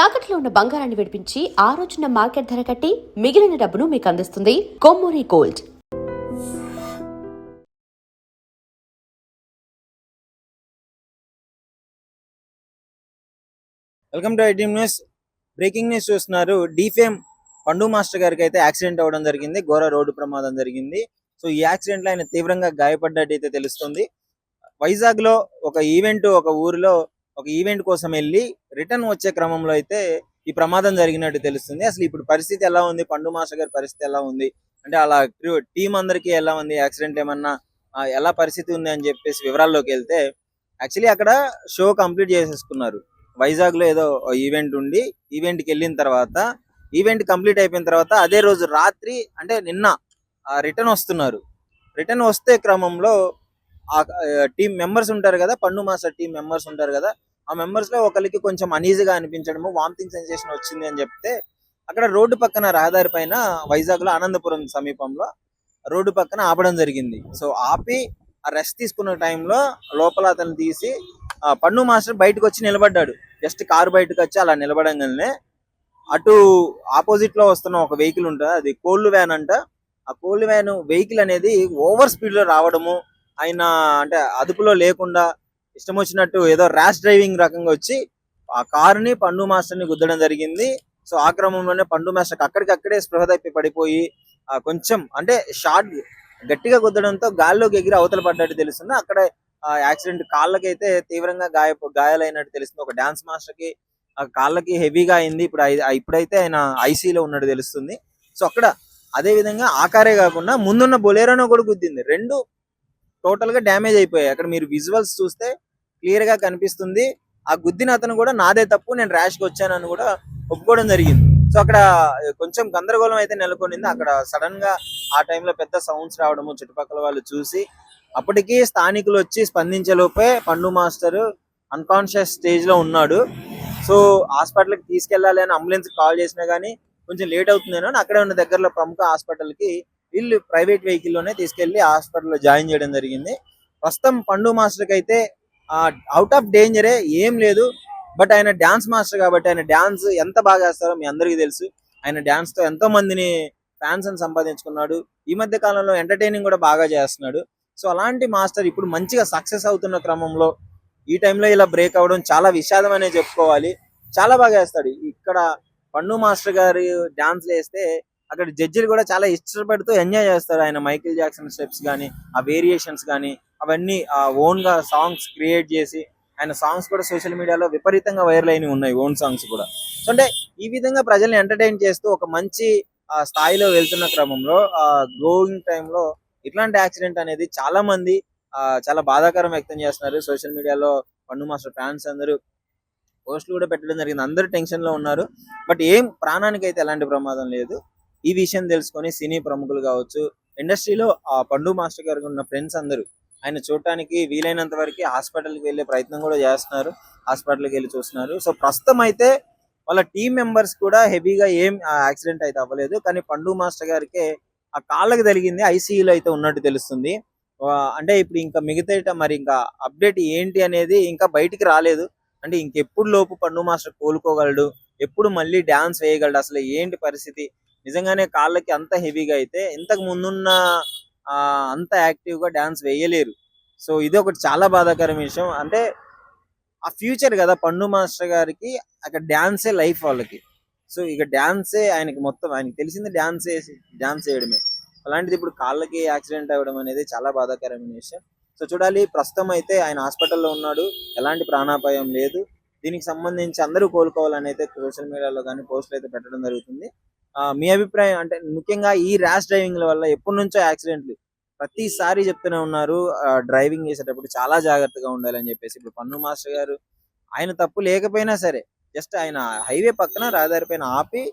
తాకట్లో ఉన్న బంగారాన్ని విడిపించి ఆ రోజున మార్కెట్ ధర కట్టి మిగిలిన డబ్బును మీకు అందిస్తుంది Kommuri gold. Welcome to ITM news. Breaking news చూస్తున్నారు. డీఫేమ్ పండు మాస్టర్ గారికి అయితే యాక్సిడెంట్ అవ్వడం జరిగింది. ఘోర రోడ్డు ప్రమాదం జరిగింది. సో ఈ యాక్సిడెంట్ లో ఆయన తీవ్రంగా గాయపడ్డట్టు అయితే తెలుస్తుంది. వైజాగ్ లో ఒక ఊరిలో ఒక ఈవెంట్ కోసం వెళ్ళి రిటర్న్ వచ్చే క్రమంలో అయితే ఈ ప్రమాదం జరిగినట్టు తెలుస్తుంది. అసలు ఇప్పుడు పరిస్థితి ఎలా ఉంది, పండు మాస్టర్ గారి పరిస్థితి ఎలా ఉంది అంటే, అలా టీం అందరికి ఎలా ఉంది, యాక్సిడెంట్ ఏమన్నా ఎలా పరిస్థితి ఉంది అని చెప్పేసి వివరాల్లోకి వెళ్తే, యాక్చువల్లీ అక్కడ షో కంప్లీట్ చేసేసుకున్నారు. వైజాగ్ లో ఏదో ఈవెంట్ ఉండి ఈవెంట్కి వెళ్ళిన తర్వాత, ఈవెంట్ కంప్లీట్ అయిపోయిన తర్వాత అదే రోజు రాత్రి అంటే నిన్న రిటర్న్ వస్తున్నారు. రిటర్న్ వస్తే క్రమంలో ఆ టీం మెంబర్స్ ఉంటారు కదా, పండు మాస్టర్ టీం మెంబర్స్ ఉంటారు కదా, ఆ మెంబర్స్ లో ఒకరికి కొంచెం అనీజీగా అనిపించడము, వామిటింగ్ సెన్సేషన్ వచ్చింది అని చెప్తే, అక్కడ రోడ్డు పక్కన రహదారి పైన వైజాగ్ లో ఆనందపురం సమీపంలో రోడ్డు పక్కన ఆపడం జరిగింది. సో ఆపి ఆ రెస్ట్ తీసుకున్న టైంలో లోపల అతను తీసి పండు మాస్టర్ బయటకు వచ్చి నిలబడ్డాడు. జస్ట్ కారు బయటకు వచ్చి అలా నిలబడంగానే అటు ఆపోజిట్ లో వస్తున్న ఒక వెహికల్ ఉంటుంది, అది కోల్డ్ వ్యాన్ అంట. ఆ కోల్డ్ వ్యాన్ వెహికల్ అనేది ఓవర్ స్పీడ్ లో రావడము, ఆయన అంటే అదుపులో లేకుండా ఇష్టం వచ్చినట్టు ఏదో ర్యాష్ డ్రైవింగ్ రకంగా వచ్చి ఆ కారుని పండు మాస్టర్ ని గుద్దడం జరిగింది. సో ఆ క్రమంలోనే పండు మాస్టర్ అక్కడికక్కడే స్పృహ తప్పి పడిపోయి కొంచెం అంటే షార్ట్ గట్టిగా గుద్దడంతో గాల్లోకి ఎగిరి అవతల పడ్డట్టు తెలుస్తుంది. అక్కడ యాక్సిడెంట్ కాళ్ళకైతే తీవ్రంగా గాయాలైనట్టు తెలుస్తుంది. ఒక డాన్స్ మాస్టర్ కి కాళ్ళకి హెవీగా అయింది. ఇప్పుడైతే ఆయన ఐసీలో ఉన్నట్టు తెలుస్తుంది. సో అక్కడ అదే విధంగా ఆ కారే కాకుండా ముందున్న బొలేరోను కూడా గుద్దింది. రెండు టోటల్ గా డ్యామేజ్ అయిపోయాయి. అక్కడ మీరు విజువల్స్ చూస్తే క్లియర్ గా కనిపిస్తుంది. ఆ గుద్దిన అతను కూడా నాదే తప్పు, నేను ర్యాష్ గా వచ్చానని కూడా ఒప్పుకోవడం జరిగింది. సో అక్కడ కొంచెం గందరగోళం అయితే నెలకొనింది. అక్కడ సడన్ గా ఆ టైంలో పెద్ద సౌండ్స్ రావడము చుట్టుపక్కల వాళ్ళు చూసి, అప్పటికి స్థానికులు వచ్చి స్పందించే లోపే పండు మాస్టర్ అన్కాన్షియస్ స్టేజ్ లో ఉన్నాడు. సో హాస్పిటల్ కి తీసుకెళ్లాలి అని అంబులెన్స్ కాల్ చేసినా గానీ కొంచెం లేట్ అవుతుందేనో అక్కడే ఉన్న దగ్గరలో ప్రముఖ హాస్పిటల్ కి వీళ్ళు ప్రైవేట్ వెహికల్ లోనే తీసుకెళ్లి హాస్పిటల్లో జాయిన్ చేయడం జరిగింది. ప్రస్తుతం పండు మాస్టర్ కి అయితే అవుట్ ఆఫ్ డేంజరే, ఏం లేదు. బట్ ఆయన డాన్స్ మాస్టర్ కాబట్టి ఆయన డాన్స్ ఎంత బాగా వేస్తారో మీ అందరికీ తెలుసు. ఆయన డాన్స్ తో ఎంతో మందిని ఫ్యాన్స్ అని సంపాదించుకున్నాడు. ఈ మధ్య కాలంలో ఎంటర్టైనింగ్ కూడా బాగా చేస్తున్నాడు. సో అలాంటి మాస్టర్ ఇప్పుడు మంచిగా సక్సెస్ అవుతున్న క్రమంలో ఈ టైంలో ఇలా బ్రేక్ అవ్వడం చాలా విషాదం అనే చెప్పుకోవాలి. చాలా బాగా వేస్తాడు. ఇక్కడ పండు మాస్టర్ గారి డాన్స్ వేస్తే అక్కడ జడ్జిలు కూడా చాలా ఇష్టపడుతూ ఎంజాయ్ చేస్తారు. ఆయన మైకిల్ జాక్సన్ స్టెప్స్ కానీ, ఆ వేరియేషన్స్ కానీ, అవన్నీ ఓన్ గా సాంగ్స్ క్రియేట్ చేసి, ఆయన సాంగ్స్ కూడా సోషల్ మీడియాలో విపరీతంగా వైరల్ అయినవి ఉన్నాయి, ఓన్ సాంగ్స్ కూడా. సో అంటే ఈ విధంగా ప్రజల్ని ఎంటర్టైన్ చేస్తూ ఒక మంచి స్థాయిలో వెళ్తున్న క్రమంలో గ్రోయింగ్ టైంలో ఇట్లాంటి యాక్సిడెంట్ అనేది చాలా మంది చాలా బాధాకరం వ్యక్తం చేస్తున్నారు. సోషల్ మీడియాలో పండు మాస్టర్ ఫ్యాన్స్ అందరూ పోస్టులు కూడా పెట్టడం జరిగింది. అందరూ టెన్షన్ లో ఉన్నారు. బట్ ఏం ప్రాణానికి అయితే ఎలాంటి ప్రమాదం లేదు. ఈ విషయం తెలుసుకొని సినీ ప్రముఖులు కావచ్చు, ఇండస్ట్రీలో ఆ పండు మాస్టర్ గారికి ఉన్న ఫ్రెండ్స్ అందరూ ఆయన చూడటానికి వీలైనంత వరకు హాస్పిటల్కి వెళ్ళే ప్రయత్నం కూడా చేస్తున్నారు. హాస్పిటల్కి వెళ్ళి చూస్తున్నారు. సో ప్రస్తుతం అయితే వాళ్ళ టీం మెంబర్స్ కూడా హెవీగా ఏం యాక్సిడెంట్ అయితే అవ్వలేదు. కానీ పండు మాస్టర్ గారికి ఆ కాళ్ళకి తగిలింది, ఐసీయూలో అయితే ఉన్నట్టు తెలుస్తుంది. అంటే ఇప్పుడు ఇంకా మిగతా మరి ఇంకా అప్డేట్ ఏంటి అనేది ఇంకా బయటికి రాలేదు. అంటే ఇంకెప్పుడు లోపు పండు మాస్టర్ కోలుకోగలడు, ఎప్పుడు మళ్ళీ డాన్స్ వేయగలడు, అసలు ఏంటి పరిస్థితి, నిజంగానే కాళ్ళకి అంత హెవీగా అయితే ఇంతకు ముందున్న అంత యాక్టివ్ గా డాన్స్ వేయలేరు. సో ఇది ఒకటి చాలా బాధాకరమైన విషయం. అంటే ఆ ఫ్యూచర్ కదా పండు మాస్టర్ గారికి, అక్కడ డాన్సే లైఫ్ వాళ్ళకి. సో ఇక డాన్సే ఆయనకి మొత్తం, ఆయనకి తెలిసింది డాన్స్ వేయడమే. అలాంటిది ఇప్పుడు కాళ్ళకి యాక్సిడెంట్ అవ్వడం అనేది చాలా బాధాకరమైన విషయం. సో చూడాలి. ప్రస్తుతం అయితే ఆయన హాస్పిటల్లో ఉన్నాడు, ఎలాంటి ప్రాణాపాయం లేదు. దీనికి సంబంధించి అందరూ కోలుకోవాలని అయితే సోషల్ మీడియాలో కానీ పోస్టులు అయితే పెట్టడం జరుగుతుంది. మీ అభిప్రాయం అంటే, ముఖ్యంగా ఈ ర్యాష్ డ్రైవింగ్ వల్ల ఎప్పటి నుంచో యాక్సిడెంట్లు ప్రతిసారి చెప్తూనే ఉన్నారు. డ్రైవింగ్ చేసేటప్పుడు చాలా జాగ్రత్తగా ఉండాలని చెప్పేసి. ఇప్పుడు పన్ను మాస్టర్ గారు ఆయన తప్పు లేకపోయినా సరే, జస్ట్ ఆయన హైవే పక్కన రహదారి పైన ఆపి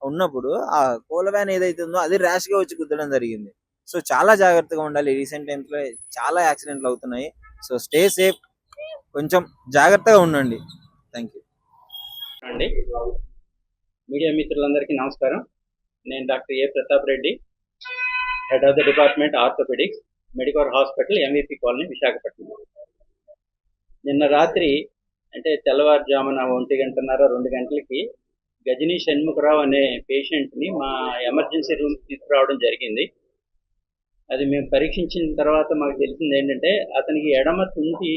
ఉన్నప్పుడు ఆ కోల వ్యాన్ ఏదైతే ఉందో అది ర్యాష్ గా వచ్చి గుద్దడం జరిగింది. సో చాలా జాగ్రత్తగా ఉండాలి. రీసెంట్ టైమ్స్ లో చాలా యాక్సిడెంట్లు అవుతున్నాయి. సో స్టే సేఫ్, కొంచెం జాగ్రత్తగా ఉండండి. థ్యాంక్ యూ అండి. మీడియా మిత్రులందరికీ నమస్కారం. నేను doctor A Pratap Reddy, head of the department orthopaedics, Medicover hospital, MVP colony, Visakhapatnam. నిన్న రాత్రి అంటే తెల్లవారుజామున 1:30 2 గంటలకి గజనీ షణ్ముఖరావు అనే పేషెంట్ని మా ఎమర్జెన్సీ రూమ్ తీసుకురావడం జరిగింది. అది మేము పరీక్షించిన తర్వాత మాకు తెలిసింది ఏంటంటే అతనికి ఎడమ తుంటి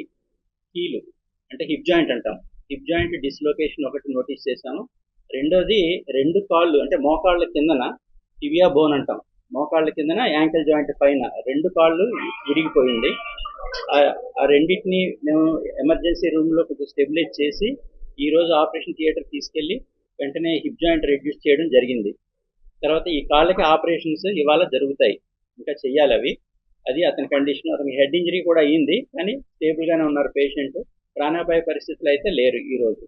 కీలు అంటే హిప్ జాయింట్ అంటాం, హిప్ జాయింట్ డిస్లొకేషన్ ఒకటి నోటీస్ చేశాము. రెండోది 2 కాళ్ళు అంటే మోకాళ్ళ కిందన టిబియా బోన్ అంటాం, మోకాళ్ళ కిందన యాంకిల్ జాయింట్ పైన 2 కాళ్ళు విరిగిపోయింది. ఆ రెండింటిని మేము ఎమర్జెన్సీ రూమ్లో కొంచెం స్టెబిలైజ్ చేసి ఈరోజు ఆపరేషన్ థియేటర్ తీసుకెళ్ళి వెంటనే హిప్ జాయింట్ రెడ్యూస్ చేయడం జరిగింది. తర్వాత ఈ కాళ్ళకి ఆపరేషన్స్ ఇవాళ జరుగుతాయి, ఇంకా చెయ్యాలి అవి. అది అతని కండిషన్. అతనికి హెడ్ ఇంజరీ కూడా అయ్యింది, కానీ స్టేబుల్గానే ఉన్నారు పేషెంట్. ప్రాణాపాయ పరిస్థితులు అయితే లేరు ఈరోజు.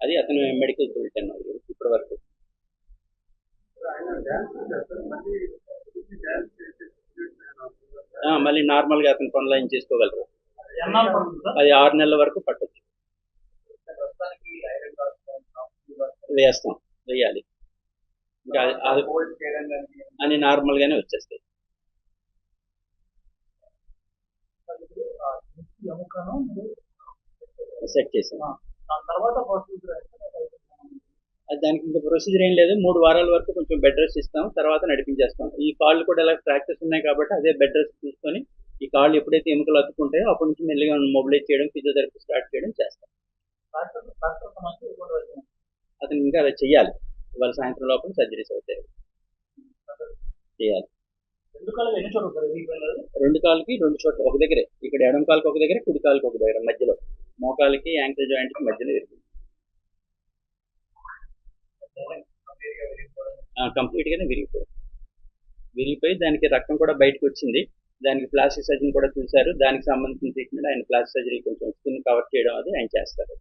అది అతని మెడికల్ బులెటిన్ ఇప్పటి వరకు. మళ్ళీ నార్మల్గా అతని పనులు ఏం చేసుకోగలరు. అది 6 నెలల వరకు పట్టొచ్చు. వేయాలి ఇంకా అని నార్మల్గానే వచ్చేస్తాయి. సెట్ చేసాం. దానికి ఇంకా ప్రొసీజర్ ఏం లేదు. 3 వారాల వరకు కొంచెం బెడ్ రెస్ట్ ఇస్తాం, తర్వాత నడిపించేస్తాం. ఈ కాళ్ళు కూడా ఎలా ఫ్రాక్చర్స్ ఉన్నాయి కాబట్టి అదే బెడ్ రెస్ట్ తీసుకొని ఈ కాళ్ళు ఎప్పుడైతే ఎముకలు అతుక్కుంటాయో అప్పటి నుంచి మెల్లిగా మొబిలైజ్ చేయడం, ఫిజియోథెరపీ స్టార్ట్ చేయడం చేస్తాం. అతను ఇంకా అలా చెయ్యాలి. ఇవాళ సాయంత్రం లోపల సర్జరీస్ అవుతాయి, చేయాలి. 2 కాళ్ళకి 2 చోట్ల ఒక దగ్గరే, ఇక్కడ ఎడమ కాలుకి ఒక దగ్గర, కుడి కాలుకి ఒక దగ్గర, మధ్యలో మోకాలికి యాంకిల్ జాయింట్కి మధ్యలో కంప్లీట్గానే విరిగిపోయి దానికి రక్తం కూడా బయటకు వచ్చింది. దానికి ప్లాస్టిక్ సర్జన్ కూడా చూశారు. దానికి సంబంధించిన ట్రీట్మెంట్ ఆయన ప్లాస్టిక్ సర్జరీ కొంచెం స్కిన్ కవర్ చేయడం అది ఆయన చేస్తారు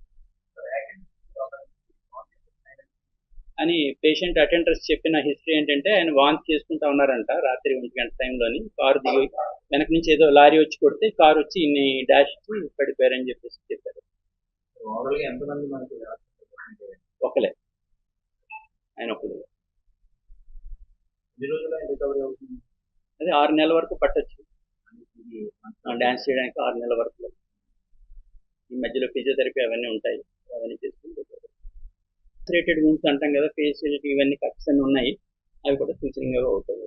అని పేషెంట్ అటెండర్స్ చెప్పిన హిస్టరీ ఏంటంటే ఆయన వాంతి చేసుకుంటా ఉన్నారంట రాత్రి 1 గంట టైంలోని. కారు దిగి వెనక నుంచి ఏదో లారీ వచ్చి కొడితే కారు వచ్చి ఇన్ని డాష్ పడిపోయారని చెప్పేసి చెప్పారు. ఒకలే, ఆయన ఒకరు. అది 6 నెలల వరకు పట్టొచ్చు డ్యాన్స్ చేయడానికి. 6 నెలల వరకు ఈ మధ్యలో ఫిజియోథెరపీ అవన్నీ ఉంటాయి, అవన్నీ చేసుకుంటే రేటెడ్ వూండ్స్ అంటాం కదా, ఫేషియల్ ఇవన్నీ కట్స్ అన్నీ ఉన్నాయి, అవి కూడా సూచనగా అవుతాయి.